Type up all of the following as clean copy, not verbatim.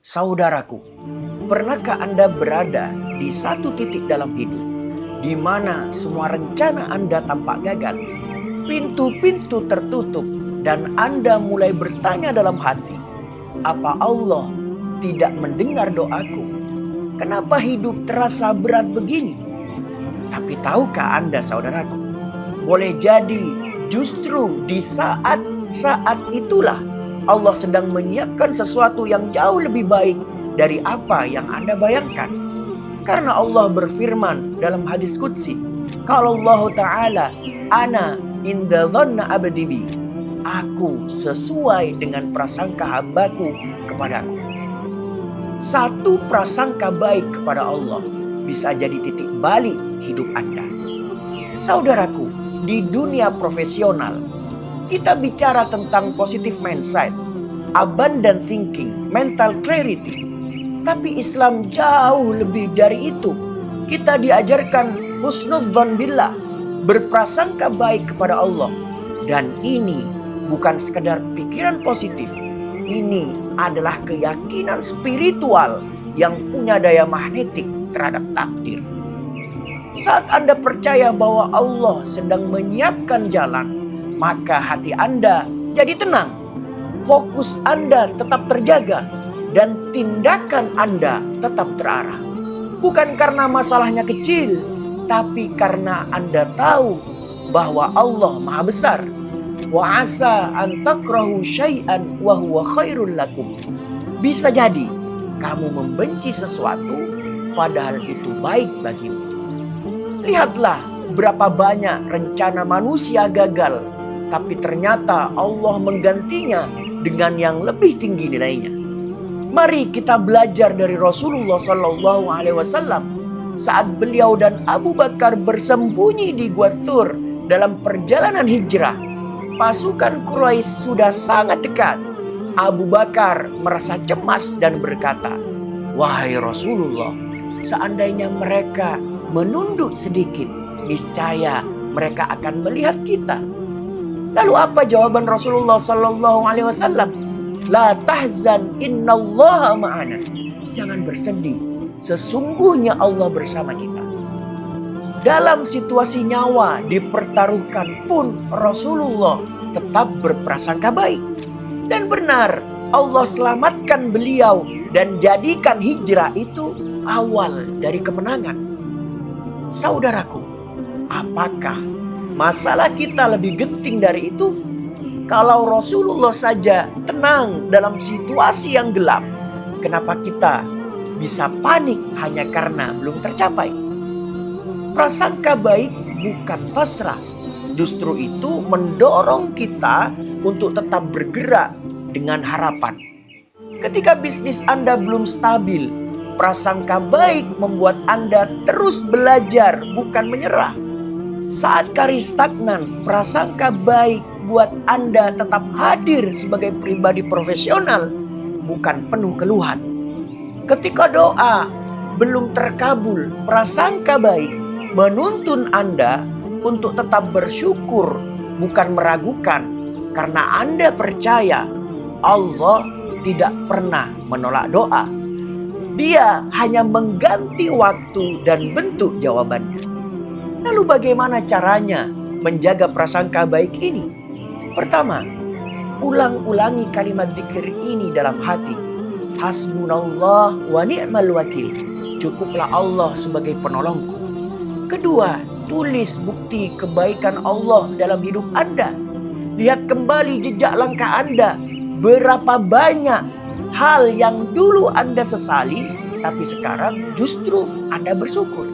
Saudaraku, pernahkah Anda berada di satu titik dalam hidup di mana semua rencana Anda tampak gagal? Pintu-pintu tertutup dan Anda mulai bertanya dalam hati, apa Allah tidak mendengar doaku? Kenapa hidup terasa berat begini? Tapi tahukah Anda, saudaraku, boleh jadi justru di saat-saat itulah Allah sedang menyiapkan sesuatu yang jauh lebih baik dari apa yang Anda bayangkan. Karena Allah berfirman dalam hadis qudsi, kalau Allah Ta'ala, ana inda dhanna abdi bi, aku sesuai dengan prasangka hambaku kepadaku. Satu prasangka baik kepada Allah bisa jadi titik balik hidup Anda. Saudaraku, di dunia profesional, kita bicara tentang positive mindset, abundant thinking, mental clarity. Tapi Islam jauh lebih dari itu. Kita diajarkan husnudzon billah, berprasangka baik kepada Allah. Dan ini bukan sekedar pikiran positif. Ini adalah keyakinan spiritual yang punya daya magnetik terhadap takdir. Saat Anda percaya bahwa Allah sedang menyiapkan jalan, maka hati Anda jadi tenang. Fokus Anda tetap terjaga dan tindakan Anda tetap terarah. Bukan karena masalahnya kecil, tapi karena Anda tahu bahwa Allah Maha Besar. Wa asa an takrahu syai'an wa huwa khairul lakum. Bisa jadi kamu membenci sesuatu padahal itu baik bagimu. Lihatlah berapa banyak rencana manusia gagal, tapi ternyata Allah menggantinya dengan yang lebih tinggi nilainya. Mari kita belajar dari Rasulullah Sallallahu Alaihi Wasallam saat beliau dan Abu Bakar bersembunyi di Gua Thur dalam perjalanan hijrah. Pasukan Quraisy sudah sangat dekat. Abu Bakar merasa cemas dan berkata, wahai Rasulullah, seandainya mereka menunduk sedikit, niscaya mereka akan melihat kita. Lalu apa jawaban Rasulullah Sallallahu Alaihi Wasallam? La tahzan innallaha ma'ana. Jangan bersedih, sesungguhnya Allah bersama kita. Dalam situasi nyawa dipertaruhkan pun Rasulullah tetap berprasangka baik. Dan benar, Allah selamatkan beliau dan jadikan hijrah itu awal dari kemenangan. Saudaraku, apakah masalah kita lebih genting dari itu? Kalau Rasulullah saja tenang dalam situasi yang gelap, kenapa kita bisa panik hanya karena belum tercapai? Prasangka baik bukan pasrah. Justru itu mendorong kita untuk tetap bergerak dengan harapan. Ketika bisnis Anda belum stabil, prasangka baik membuat Anda terus belajar, bukan menyerah. Saat karir stagnan, prasangka baik buat Anda tetap hadir sebagai pribadi profesional, bukan penuh keluhan. Ketika doa belum terkabul, prasangka baik menuntun Anda untuk tetap bersyukur, bukan meragukan. Karena Anda percaya Allah tidak pernah menolak doa. Dia hanya mengganti waktu dan bentuk jawabannya. Lalu bagaimana caranya menjaga prasangka baik ini? Pertama, ulang-ulangi kalimat zikir ini dalam hati. Hasbunallah wa ni'mal wakil. Cukuplah Allah sebagai penolongku. Kedua, tulis bukti kebaikan Allah dalam hidup Anda. Lihat kembali jejak langkah Anda. Berapa banyak hal yang dulu Anda sesali, tapi sekarang justru Anda bersyukur.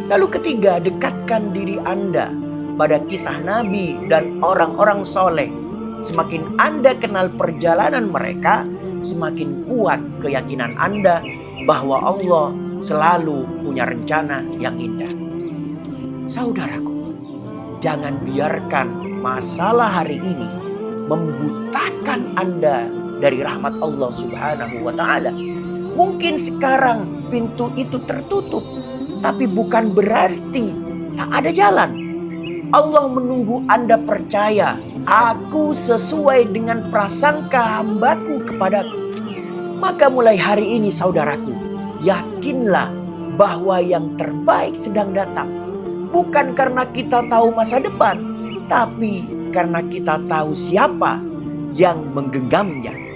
Lalu ketiga, dekatkan diri Anda pada kisah Nabi dan orang-orang soleh. Semakin Anda kenal perjalanan mereka, semakin kuat keyakinan Anda bahwa Allah selalu punya rencana yang indah. Saudaraku, jangan biarkan masalah hari ini membutakan Anda dari rahmat Allah Subhanahu wa Ta'ala. Mungkin sekarang pintu itu tertutup, tapi bukan berarti tak ada jalan. Allah menunggu Anda percaya, aku sesuai dengan prasangka hambaku kepadaku. Maka mulai hari ini saudaraku, yakinlah bahwa yang terbaik sedang datang. Bukan karena kita tahu masa depan, tapi karena kita tahu siapa yang menggenggamnya.